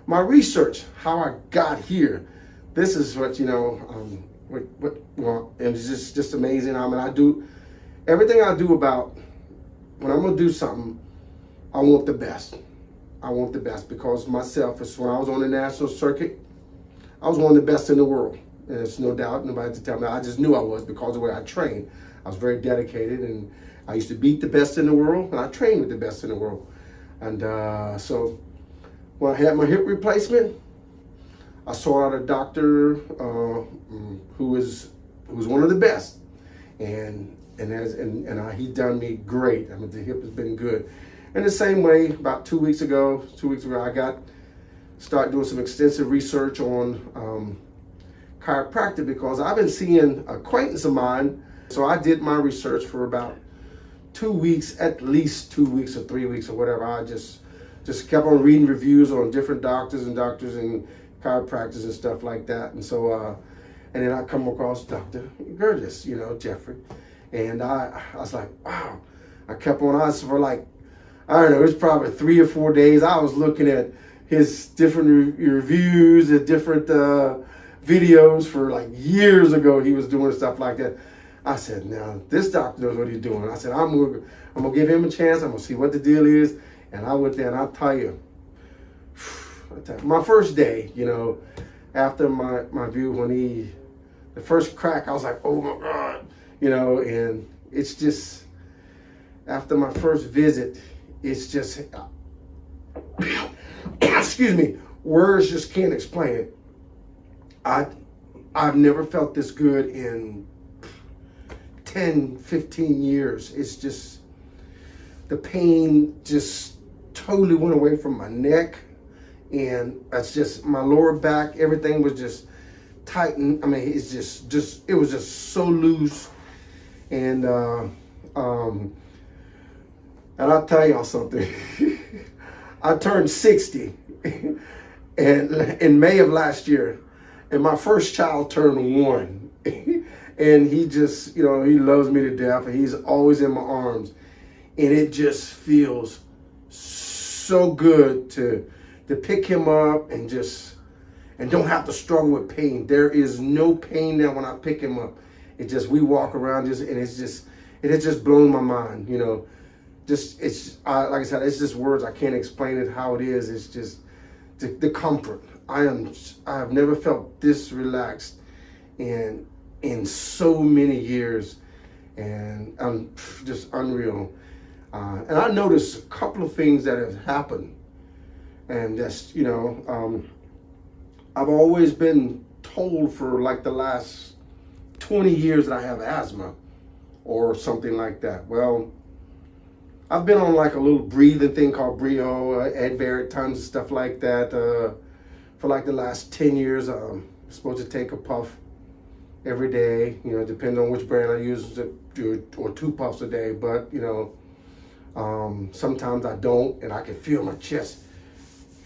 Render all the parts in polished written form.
my research, how I got here. This is what, well, it's just amazing. I mean, I do everything I do about when I'm gonna do something, I want the best. I want the best because myself, when I was on the national circuit, I was one of the best in the world. And there's no doubt, nobody to tell me. I just knew I was because of the way I trained. I was very dedicated, and I used to beat the best in the world, and I trained with the best in the world. And so when I had my hip replacement, I sought out a doctor who was one of the best, and he done me great. I mean, the hip has been good. And the same way, about 2 weeks ago, I started doing some extensive research on chiropractic because I've been seeing an acquaintance of mine. So I did my research for about 2 weeks, at least 2 weeks or 3 weeks or whatever. I just kept on reading reviews on different doctors and chiropractors and stuff like that. And so, and then I come across Dr. Gerdes, Jeffrey. And I was like, wow. I kept on eyes for like, I don't know, it was probably 3 or 4 days. I was looking at his different reviews and different videos for like years ago. He was doing stuff like that. I said, now this doctor knows what he's doing. I said, I'm gonna give him a chance. I'm gonna see what the deal is. And I went there, and I'll tell you, my first day, after my view, the first crack, I was like, oh my God, and it's just, after my first visit, it's just, excuse me, words just can't explain it. I've never felt this good in 10, 15 years. It's just, the pain just totally went away from my neck, and it's just my lower back, everything was just tightened. I mean, it's it was just so loose. And I'll tell y'all something. I turned 60 and in May of last year, and my first child turned 1. And he just, he loves me to death, and he's always in my arms. And it just feels so good to pick him up and don't have to struggle with pain. There is no pain now when I pick him up. We walk around and it has just blown my mind, like I said, it's just words. I can't explain it how it is. It's just the comfort. I have never felt this relaxed in so many years, and I'm just unreal. And I noticed a couple of things that have happened, and that's, I've always been told for like the last 20 years that I have asthma or something like that. Well, I've been on like a little breathing thing called Brio, Advair, tons of stuff like that for like the last 10 years. I'm supposed to take a puff every day, depending on which brand I use, or 2 puffs a day. But, sometimes I don't, and I can feel my chest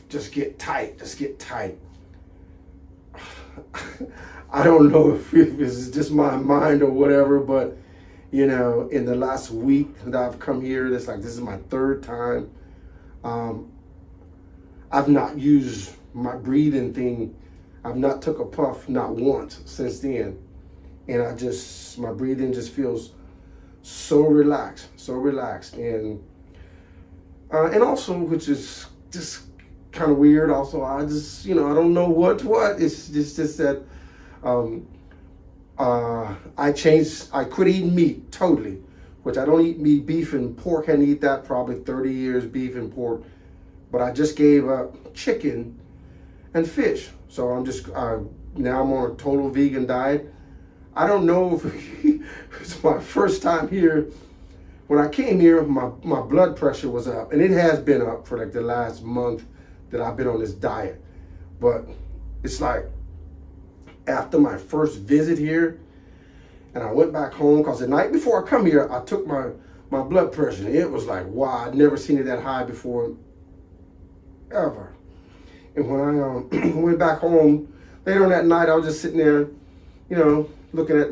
just get tight. I don't know if it's just my mind or whatever, but in the last week that I've come here, this is my 3rd time. I've not used my breathing thing. I've not took a puff, not once since then. And my breathing just feels so relaxed. And also, which is just kind of weird. Also, I just, I don't know what. It's just that I quit eating meat totally, which I don't eat meat, beef and pork. I hadn't eat that probably 30 years, beef and pork. But I just gave up chicken and fish. So now I'm on a total vegan diet. I don't know if it's my first time here. When I came here, my blood pressure was up, and it has been up for like the last month that I've been on this diet. But it's like after my first visit here, and I went back home, because the night before I come here, I took my blood pressure, and it was like, wow, I'd never seen it that high before, ever. And when I went back home, later on that night, I was just sitting there, looking at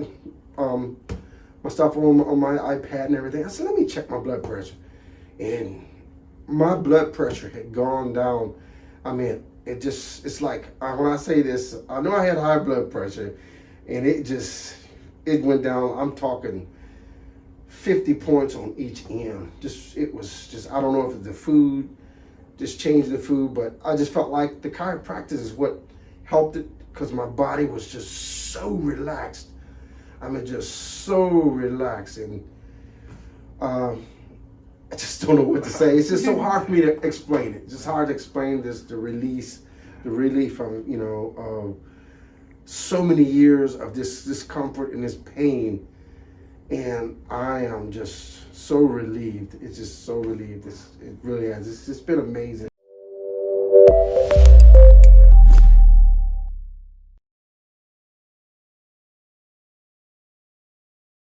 my stuff on my iPad and everything. I said, let me check my blood pressure. And my blood pressure had gone down, it's like, when I say this, I know I had high blood pressure, and it went down. I'm talking 50 points on each end. It was just, I don't know if it's the food, just changing the food, but I just felt like the chiropractic is what helped it, because my body was just so relaxed. I mean, just so relaxed, and I just don't know what to say. It's just so hard for me to explain it. It's just hard to explain this, the relief from, so many years of this discomfort and this pain. And I am just so relieved. It's just so relieved. It really has. It's been amazing.